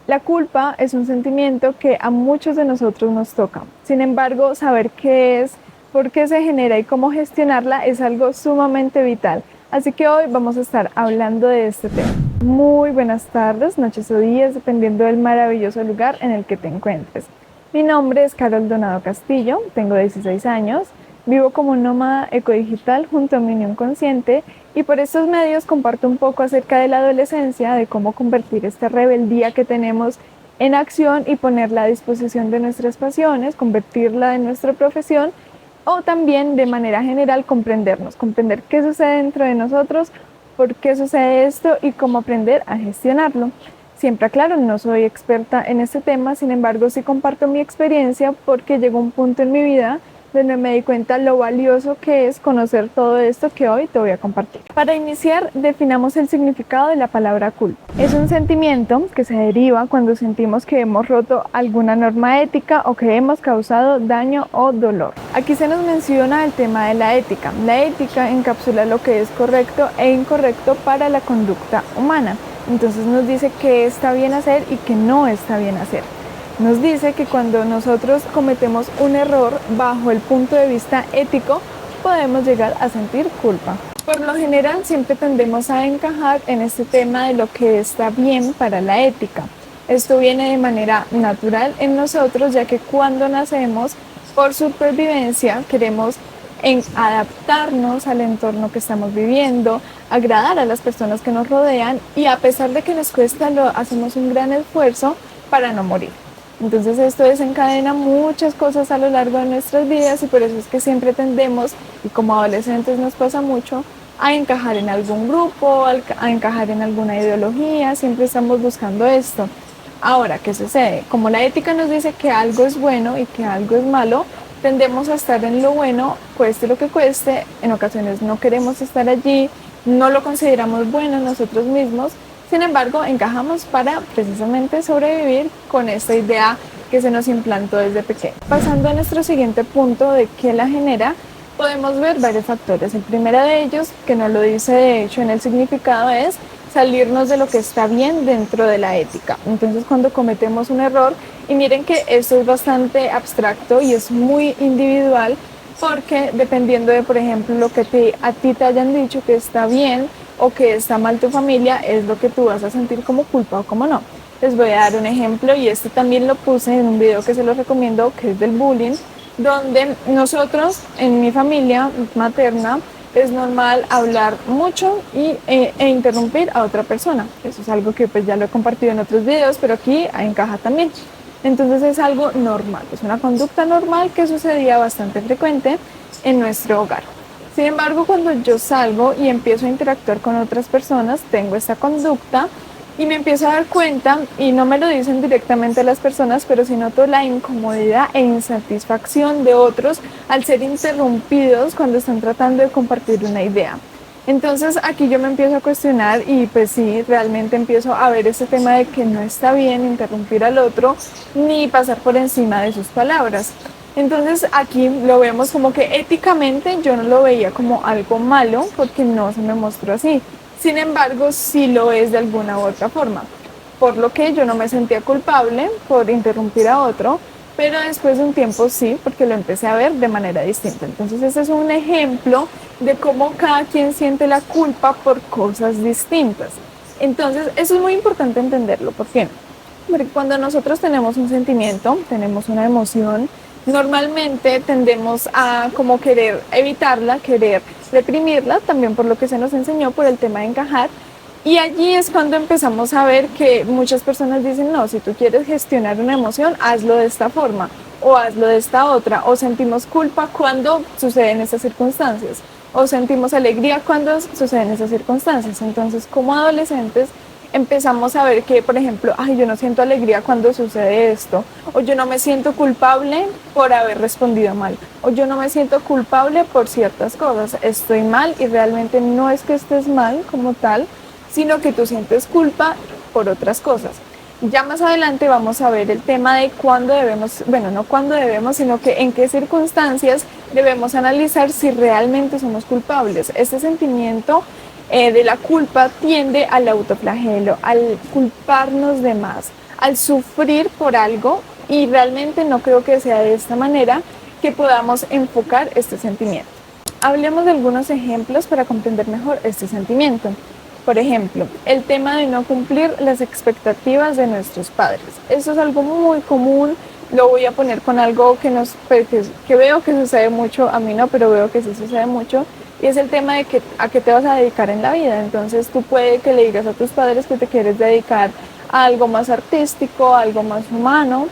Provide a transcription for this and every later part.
La culpa es un sentimiento que a muchos de nosotros nos toca. Sin embargo, saber qué es, por qué se genera y cómo gestionarla es algo sumamente vital. Así que hoy vamos a estar hablando de este tema. Muy buenas tardes, noches o días, dependiendo del maravilloso lugar en el que te encuentres. Mi nombre es Carol Donado Castillo, tengo 16 años, vivo como un nómada ecodigital junto a mi unión consciente y por estos medios comparto un poco acerca de la adolescencia, de cómo convertir esta rebeldía que tenemos en acción y ponerla a disposición de nuestras pasiones, convertirla en nuestra profesión o también de manera general comprendernos, comprender qué sucede dentro de nosotros, por qué sucede esto y cómo aprender a gestionarlo. Siempre aclaro, no soy experta en este tema, sin embargo sí comparto mi experiencia porque llegó un punto en mi vida donde me di cuenta lo valioso que es conocer todo esto que hoy te voy a compartir. Para iniciar, definamos el significado de la palabra culpa. Es un sentimiento que se deriva cuando sentimos que hemos roto alguna norma ética o que hemos causado daño o dolor. Aquí se nos menciona el tema de la ética. La ética encapsula lo que es correcto e incorrecto para la conducta humana. Entonces nos dice qué está bien hacer y qué no está bien hacer. Nos dice que cuando nosotros cometemos un error bajo el punto de vista ético, podemos llegar a sentir culpa. Por lo general, siempre tendemos a encajar en este tema de lo que está bien para la ética. Esto viene de manera natural en nosotros, ya que cuando nacemos, por supervivencia, queremos adaptarnos al entorno que estamos viviendo, agradar a las personas que nos rodean y a pesar de que nos cuesta, lo hacemos un gran esfuerzo para no morir. Entonces esto desencadena muchas cosas a lo largo de nuestras vidas y por eso es que siempre tendemos, y como adolescentes nos pasa mucho, a encajar en algún grupo, a encajar en alguna ideología, siempre estamos buscando esto. Ahora, ¿qué sucede? Como la ética nos dice que algo es bueno y que algo es malo, tendemos a estar en lo bueno, cueste lo que cueste, en ocasiones no queremos estar allí, no lo consideramos bueno nosotros mismos. Sin embargo, encajamos para precisamente sobrevivir con esta idea que se nos implantó desde pequeño. Pasando a nuestro siguiente punto de qué la genera, podemos ver varios factores. El primero de ellos, que nos lo dice de hecho en el significado, es salirnos de lo que está bien dentro de la ética. Entonces, cuando cometemos un error, y miren que esto es bastante abstracto y es muy individual, porque dependiendo de, por ejemplo, lo que a ti te hayan dicho que está bien, o que está mal tu familia, es lo que tú vas a sentir como culpa o como no. Les voy a dar un ejemplo y este también lo puse en un video que se los recomiendo, que es del bullying, donde nosotros en mi familia materna es normal hablar mucho e interrumpir a otra persona. Eso es algo que pues ya lo he compartido en otros videos, pero aquí encaja también. Entonces es algo normal, es una conducta normal que sucedía bastante frecuente en nuestro hogar. Sin embargo, cuando yo salgo y empiezo a interactuar con otras personas, tengo esta conducta y me empiezo a dar cuenta, y no me lo dicen directamente las personas, pero sí noto la incomodidad e insatisfacción de otros al ser interrumpidos cuando están tratando de compartir una idea. Entonces aquí yo me empiezo a cuestionar y pues sí, realmente empiezo a ver ese tema de que no está bien interrumpir al otro ni pasar por encima de sus palabras. Entonces aquí lo vemos como que éticamente yo no lo veía como algo malo porque no se me mostró así. Sin embargo, sí lo es de alguna u otra forma. Por lo que yo no me sentía culpable por interrumpir a otro, pero después de un tiempo sí, porque lo empecé a ver de manera distinta. Entonces ese es un ejemplo de cómo cada quien siente la culpa por cosas distintas. Entonces eso es muy importante entenderlo. ¿Por qué? Porque cuando nosotros tenemos un sentimiento, tenemos una emoción, normalmente tendemos a como querer evitarla, querer reprimirla, también por lo que se nos enseñó por el tema de encajar. Y allí es cuando empezamos a ver que muchas personas dicen, no, si tú quieres gestionar una emoción, hazlo de esta forma o hazlo de esta otra. O sentimos culpa cuando suceden esas circunstancias. O sentimos alegría cuando suceden esas circunstancias. Entonces, como adolescentes, empezamos a ver que, por ejemplo, ay, yo no siento alegría cuando sucede esto, o yo no me siento culpable por haber respondido mal, o yo no me siento culpable por ciertas cosas, estoy mal y realmente no es que estés mal como tal, sino que tú sientes culpa por otras cosas. Ya más adelante vamos a ver el tema de cuándo debemos, bueno, no cuándo debemos, sino que en qué circunstancias debemos analizar si realmente somos culpables. Este sentimiento de la culpa tiende al autoflagelo, al culparnos de más, al sufrir por algo, y realmente no creo que sea de esta manera que podamos enfocar este sentimiento. Hablemos de algunos ejemplos para comprender mejor este sentimiento. Por ejemplo, el tema de no cumplir las expectativas de nuestros padres. Esto es algo muy común. Lo voy a poner con algo que veo que sucede mucho, a mí no, pero veo que sí sucede mucho, y es el tema de a qué te vas a dedicar en la vida. Entonces tú puedes que le digas a tus padres que te quieres dedicar a algo más artístico, algo más humano,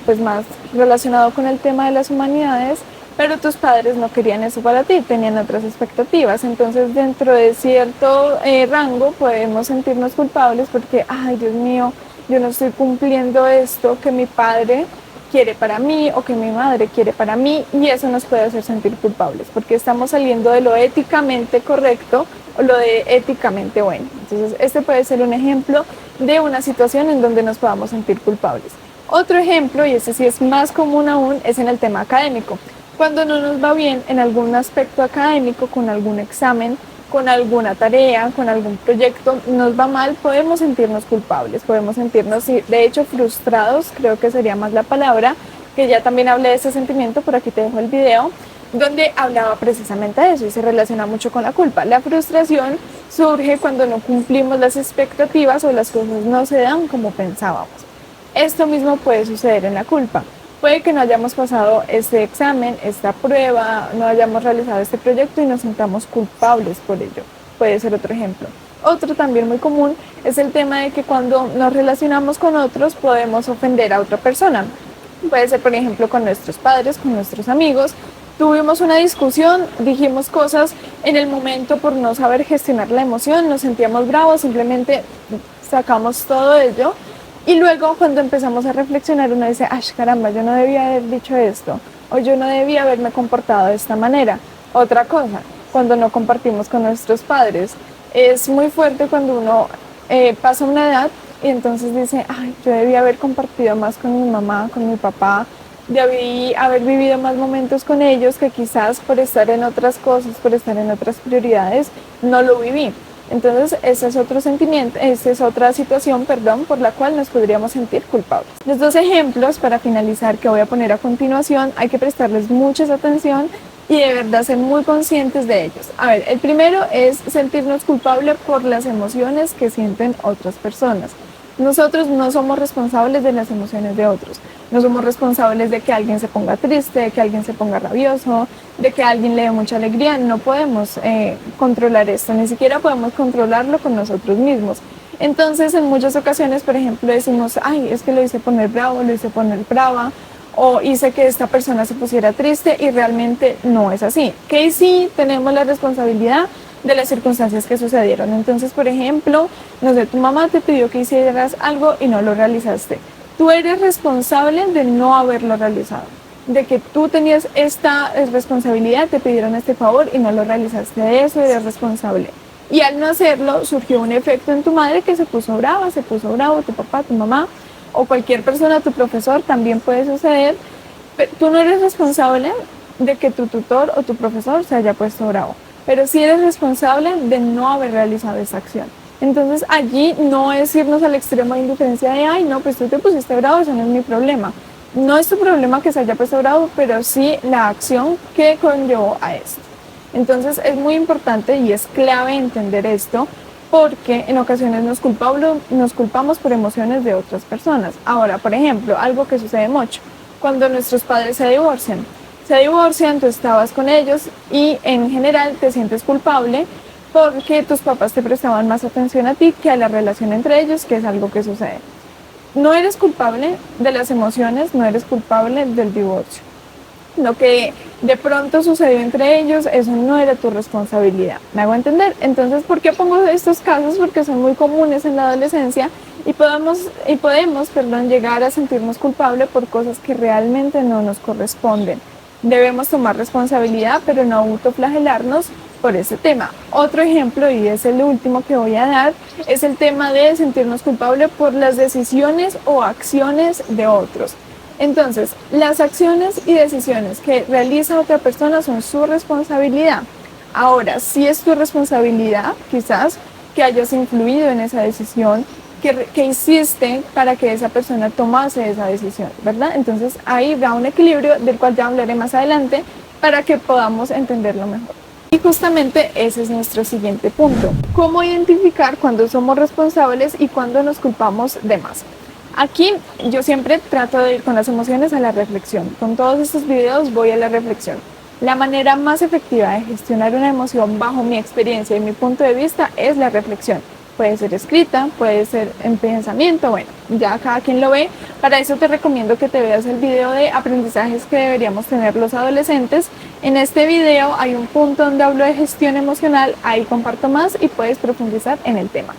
pues más relacionado con el tema de las humanidades, pero tus padres no querían eso para ti, tenían otras expectativas. Entonces dentro de cierto rango podemos sentirnos culpables porque, ay Dios mío, yo no estoy cumpliendo esto que mi padre quiere para mí o que mi madre quiere para mí, y eso nos puede hacer sentir culpables porque estamos saliendo de lo éticamente correcto o lo de éticamente bueno. Entonces este puede ser un ejemplo de una situación en donde nos podamos sentir culpables. Otro ejemplo, y este sí es más común aún, es en el tema académico. Cuando no nos va bien en algún aspecto académico, con algún examen, con alguna tarea, con algún proyecto, nos va mal, podemos sentirnos culpables, podemos sentirnos, de hecho, frustrados, creo que sería más la palabra, que ya también hablé de ese sentimiento, por aquí te dejo el video, donde hablaba precisamente de eso y se relaciona mucho con la culpa. La frustración surge cuando no cumplimos las expectativas o las cosas no se dan como pensábamos. Esto mismo puede suceder en la culpa. Puede que no hayamos pasado este examen, esta prueba, no hayamos realizado este proyecto y nos sintamos culpables por ello. Puede ser otro ejemplo. Otro también muy común es el tema de que cuando nos relacionamos con otros podemos ofender a otra persona. Puede ser, por ejemplo, con nuestros padres, con nuestros amigos. Tuvimos una discusión, dijimos cosas en el momento por no saber gestionar la emoción, nos sentíamos bravos, simplemente sacamos todo ello. Y luego cuando empezamos a reflexionar uno dice, ¡ay, caramba! Yo no debía haber dicho esto, o yo no debía haberme comportado de esta manera. Otra cosa, cuando no compartimos con nuestros padres, es muy fuerte cuando uno pasa una edad y entonces dice, ¡ay, yo debía haber compartido más con mi mamá, con mi papá! Debí haber vivido más momentos con ellos que quizás por estar en otras cosas, por estar en otras prioridades, no lo viví. Entonces, ese es otro sentimiento, esa es otra situación, por la cual nos podríamos sentir culpables. Los dos ejemplos para finalizar que voy a poner a continuación, hay que prestarles mucha atención y de verdad ser muy conscientes de ellos. A ver, el primero es sentirnos culpables por las emociones que sienten otras personas. Nosotros no somos responsables de las emociones de otros. No somos responsables de que alguien se ponga triste, de que alguien se ponga rabioso, de que alguien le dé mucha alegría. No podemos controlar esto, ni siquiera podemos controlarlo con nosotros mismos. Entonces, en muchas ocasiones, por ejemplo, decimos, ay, es que lo hice poner bravo, lo hice poner brava, o hice que esta persona se pusiera triste, y realmente no es así. Que sí tenemos la responsabilidad de las circunstancias que sucedieron. Entonces, por ejemplo, no sé, tu mamá te pidió que hicieras algo y no lo realizaste. Tú eres responsable de no haberlo realizado, de que tú tenías esta responsabilidad, te pidieron este favor y no lo realizaste. De eso eres responsable. Y al no hacerlo, surgió un efecto en tu madre que se puso brava, se puso bravo, tu papá, tu mamá, o cualquier persona, tu profesor, también puede suceder. Pero tú no eres responsable de que tu tutor o tu profesor se haya puesto bravo, pero sí eres responsable de no haber realizado esa acción. Entonces allí no es irnos al extremo de indiferencia de, ay, no, pues tú te pusiste bravo, eso no es mi problema. No es tu problema que se haya puesto bravo, pero sí la acción que conllevó a esto. Entonces es muy importante y es clave entender esto, porque en ocasiones nos culpamos por emociones de otras personas. Ahora, por ejemplo, algo que sucede mucho, cuando nuestros padres se divorcian, tú estabas con ellos y en general te sientes culpable porque tus papás te prestaban más atención a ti que a la relación entre ellos, que es algo que sucede. No eres culpable de las emociones, no eres culpable del divorcio. Lo que de pronto sucedió entre ellos, eso no era tu responsabilidad. ¿Me hago entender? Entonces, ¿por qué pongo estos casos? Porque son muy comunes en la adolescencia y podemos llegar a sentirnos culpables por cosas que realmente no nos corresponden. Debemos tomar responsabilidad, pero no autoflagelarnos por ese tema. Otro ejemplo, y es el último que voy a dar, es el tema de sentirnos culpables por las decisiones o acciones de otros. Entonces, las acciones y decisiones que realiza otra persona son su responsabilidad. Ahora, sí es tu responsabilidad, quizás, que hayas influido en esa decisión, qué hiciste para que esa persona tomase esa decisión, ¿verdad? Entonces ahí va un equilibrio del cual ya hablaré más adelante para que podamos entenderlo mejor. Y justamente ese es nuestro siguiente punto. ¿Cómo identificar cuando somos responsables y cuando nos culpamos de más? Aquí yo siempre trato de ir con las emociones a la reflexión. Con todos estos videos voy a la reflexión. La manera más efectiva de gestionar una emoción bajo mi experiencia y mi punto de vista es la reflexión. Puede ser escrita, puede ser en pensamiento, bueno, ya cada quien lo ve. Para eso te recomiendo que te veas el video de aprendizajes que deberíamos tener los adolescentes. En este video hay un punto donde hablo de gestión emocional, ahí comparto más y puedes profundizar en el tema.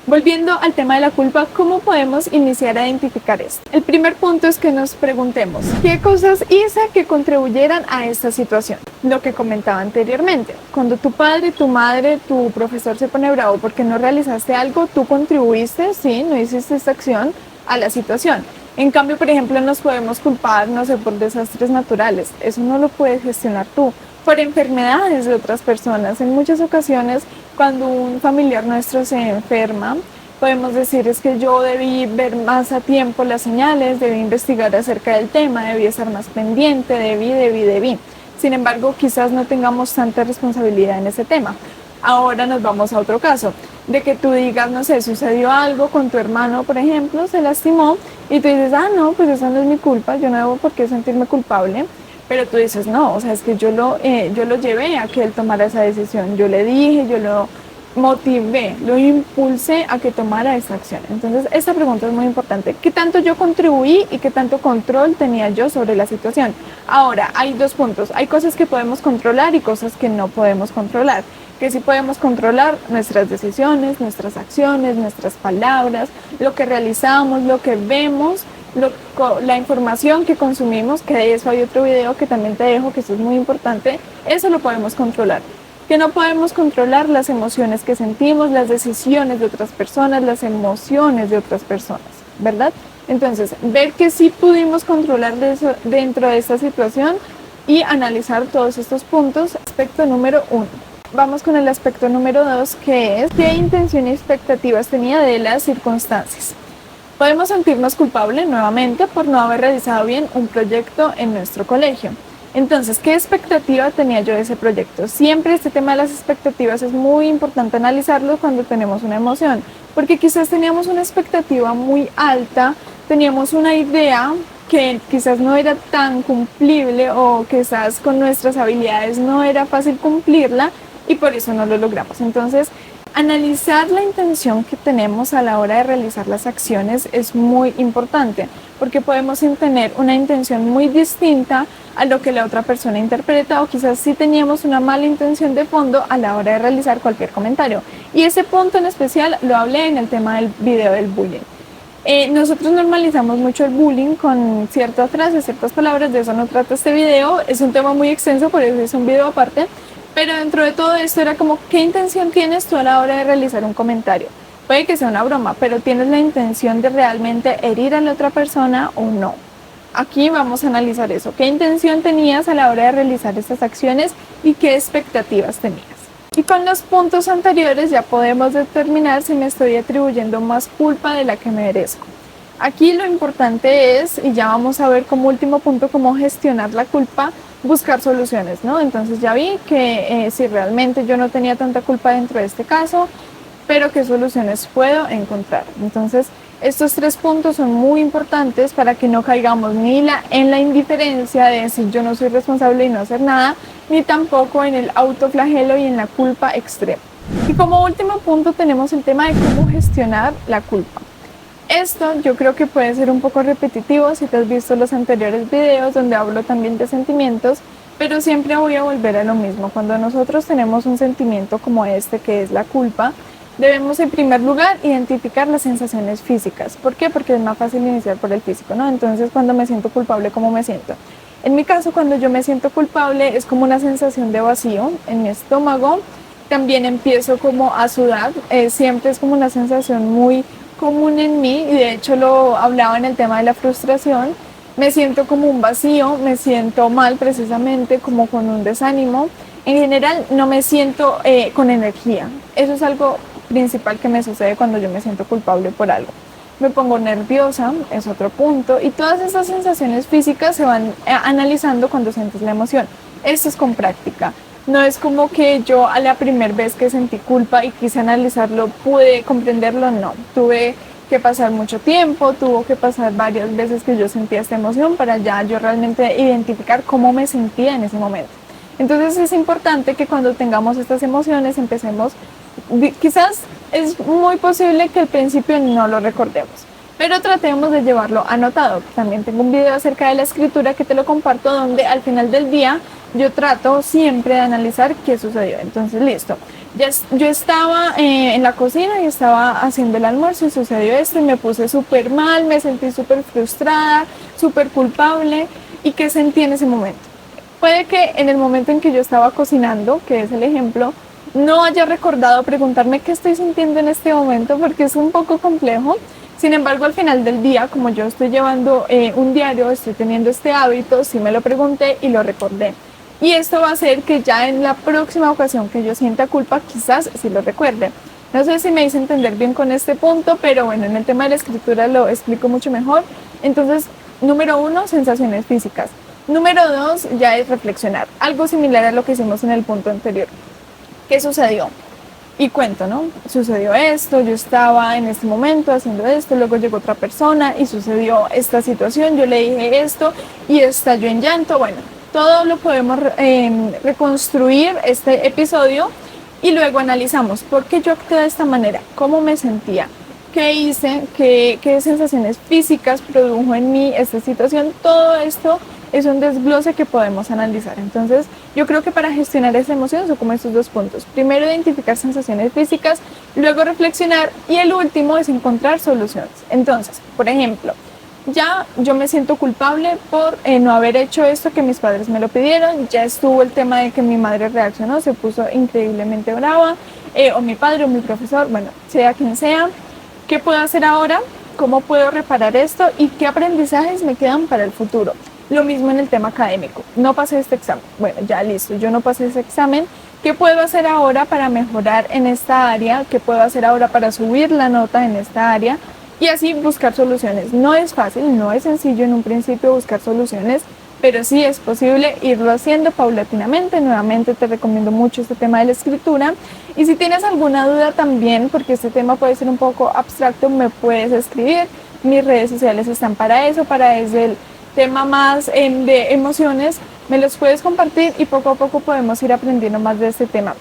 Volviendo al tema de la culpa, ¿cómo podemos iniciar a identificar esto? El primer punto es que nos preguntemos, ¿qué cosas hice que contribuyeran a esta situación? Lo que comentaba anteriormente, cuando tu padre, tu madre, tu profesor se pone bravo porque no realizaste algo, tú contribuiste, sí, no hiciste esta acción a la situación. En cambio, por ejemplo, nos podemos culpar, no sé, por desastres naturales, eso no lo puedes gestionar tú. Por enfermedades de otras personas. En muchas ocasiones, cuando un familiar nuestro se enferma, podemos decir es que yo debí ver más a tiempo las señales, debí investigar acerca del tema, debí estar más pendiente, debí. Sin embargo, quizás no tengamos tanta responsabilidad en ese tema. Ahora nos vamos a otro caso, de que tú digas, no sé, sucedió algo con tu hermano, por ejemplo, se lastimó, y tú dices, ah, no, pues eso no es mi culpa, yo no debo por qué sentirme culpable. Pero tú dices, no, o sea, es que yo lo llevé a que él tomara esa decisión, yo le dije, yo lo motivé, lo impulsé a que tomara esa acción. Entonces, esta pregunta es muy importante. ¿Qué tanto yo contribuí y qué tanto control tenía yo sobre la situación? Ahora, hay dos puntos. Hay cosas que podemos controlar y cosas que no podemos controlar. Que sí podemos controlar nuestras decisiones, nuestras acciones, nuestras palabras, lo que realizamos, lo que vemos, la información que consumimos, que de eso hay otro video que también te dejo, que eso es muy importante, eso lo podemos controlar. Que no podemos controlar las emociones que sentimos, las decisiones de otras personas, las emociones de otras personas, ¿verdad? Entonces, ver que sí pudimos controlar eso dentro de esta situación y analizar todos estos puntos. Aspecto número 1. Vamos con el aspecto número 2, que es qué intención y expectativas tenía de las circunstancias. Podemos sentirnos culpables nuevamente por no haber realizado bien un proyecto en nuestro colegio. Entonces, ¿qué expectativa tenía yo de ese proyecto? Siempre este tema de las expectativas es muy importante analizarlo cuando tenemos una emoción, porque quizás teníamos una expectativa muy alta, teníamos una idea que quizás no era tan cumplible o quizás con nuestras habilidades no era fácil cumplirla y por eso no lo logramos. Entonces, analizar la intención que tenemos a la hora de realizar las acciones es muy importante, porque podemos tener una intención muy distinta a lo que la otra persona interpreta, o quizás sí teníamos una mala intención de fondo a la hora de realizar cualquier comentario. Y ese punto en especial lo hablé en el tema del video del bullying. Nosotros normalizamos mucho el bullying con ciertas frases, ciertas palabras, de eso no trata este video, es un tema muy extenso, por eso es un video aparte. Pero dentro de todo esto era como, ¿qué intención tienes tú a la hora de realizar un comentario? Puede que sea una broma, pero ¿tienes la intención de realmente herir a la otra persona o no? Aquí vamos a analizar eso. ¿Qué intención tenías a la hora de realizar estas acciones y qué expectativas tenías? Y con los puntos anteriores ya podemos determinar si me estoy atribuyendo más culpa de la que merezco. Aquí lo importante es, y ya vamos a ver como último punto cómo gestionar la culpa, buscar soluciones, ¿no? Entonces ya vi que si realmente yo no tenía tanta culpa dentro de este caso, pero qué soluciones puedo encontrar. Entonces estos 3 puntos son muy importantes para que no caigamos ni en la indiferencia de decir yo no soy responsable y no hacer nada, ni tampoco en el autoflagelo y en la culpa extrema. Y como último punto tenemos el tema de cómo gestionar la culpa. Esto yo creo que puede ser un poco repetitivo si te has visto los anteriores videos donde hablo también de sentimientos, pero siempre voy a volver a lo mismo. Cuando nosotros tenemos un sentimiento como este, que es la culpa, debemos en primer lugar identificar las sensaciones físicas. ¿Por qué? Porque es más fácil iniciar por el físico, ¿no? Entonces, cuando me siento culpable, ¿cómo me siento? En mi caso, cuando yo me siento culpable, es como una sensación de vacío en mi estómago. También empiezo como a sudar, siempre es como una sensación muy común en mí, y de hecho lo hablaba en el tema de la frustración. Me siento como un vacío, me siento mal precisamente, como con un desánimo. En general no me siento con energía. Eso es algo principal que me sucede cuando yo me siento culpable por algo. Me pongo nerviosa, es otro punto, y todas estas sensaciones físicas se van analizando cuando sientes la emoción. Esto es con práctica. No es como que yo a la primera vez que sentí culpa y quise analizarlo pude comprenderlo, no. Tuve que pasar mucho tiempo, tuvo que pasar varias veces que yo sentía esta emoción para ya yo realmente identificar cómo me sentía en ese momento. Entonces es importante que cuando tengamos estas emociones empecemos, quizás es muy posible que al principio no lo recordemos, pero tratemos de llevarlo anotado. También tengo un video acerca de la escritura que te lo comparto, donde al final del día yo trato siempre de analizar qué sucedió. Entonces, listo. Yo estaba en la cocina y estaba haciendo el almuerzo y sucedió esto y me puse súper mal, me sentí súper frustrada, súper culpable. ¿Y qué sentí en ese momento? Puede que en el momento en que yo estaba cocinando, que es el ejemplo, no haya recordado preguntarme qué estoy sintiendo en este momento porque es un poco complejo. Sin embargo, al final del día, como yo estoy llevando un diario, estoy teniendo este hábito, sí me lo pregunté y lo recordé. Y esto va a hacer que ya en la próxima ocasión que yo sienta culpa, quizás sí lo recuerde. No sé si me hice entender bien con este punto, pero bueno, en el tema de la escritura lo explico mucho mejor. Entonces, número 1, sensaciones físicas. Número 2, ya es reflexionar. Algo similar a lo que hicimos en el punto anterior. ¿Qué sucedió? Y cuento, ¿no? Sucedió esto, yo estaba en este momento haciendo esto, luego llegó otra persona y sucedió esta situación, yo le dije esto y estalló en llanto. Bueno, todo lo podemos reconstruir este episodio y luego analizamos por qué yo actué de esta manera, cómo me sentía, qué hice, qué sensaciones físicas produjo en mí esta situación. Todo esto es un desglose que podemos analizar. Entonces, yo creo que para gestionar esa emoción son como estos 2 puntos. Primero, identificar sensaciones físicas, luego reflexionar y el último es encontrar soluciones. Entonces, por ejemplo, ya yo me siento culpable por no haber hecho esto que mis padres me lo pidieron, ya estuvo el tema de que mi madre reaccionó, se puso increíblemente brava, o mi padre o mi profesor, bueno, sea quien sea. ¿Qué puedo hacer ahora? ¿Cómo puedo reparar esto? ¿Y qué aprendizajes me quedan para el futuro? Lo mismo en el tema académico. No pasé este examen. Bueno, ya listo, yo no pasé ese examen. ¿Qué puedo hacer ahora para mejorar en esta área? ¿Qué puedo hacer ahora para subir la nota en esta área? Y así buscar soluciones. No es fácil, no es sencillo en un principio buscar soluciones, pero sí es posible irlo haciendo paulatinamente. Nuevamente te recomiendo mucho este tema de la escritura. Y si tienes alguna duda también, porque este tema puede ser un poco abstracto, me puedes escribir. Mis redes sociales están para eso, para desde el tema más de emociones, me los puedes compartir y poco a poco podemos ir aprendiendo más de este tema.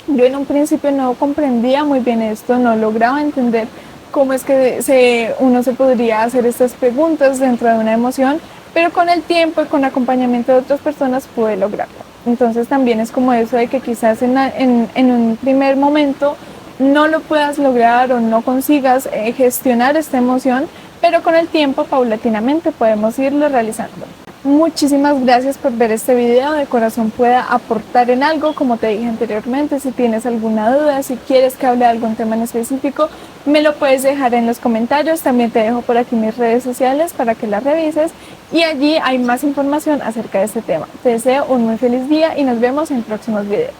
Yo en un principio no comprendía muy bien esto, no lograba entender cómo es que uno se podría hacer estas preguntas dentro de una emoción, pero con el tiempo y con acompañamiento de otras personas pude lograrlo. Entonces también es como eso de que quizás en un primer momento no lo puedas lograr o no consigas gestionar esta emoción, pero con el tiempo paulatinamente podemos irlo realizando. Muchísimas gracias por ver este video, de corazón pueda aportar en algo. Como te dije anteriormente, si tienes alguna duda, si quieres que hable de algún tema en específico, me lo puedes dejar en los comentarios. También te dejo por aquí mis redes sociales para que las revises y allí hay más información acerca de este tema. Te deseo un muy feliz día y nos vemos en próximos videos.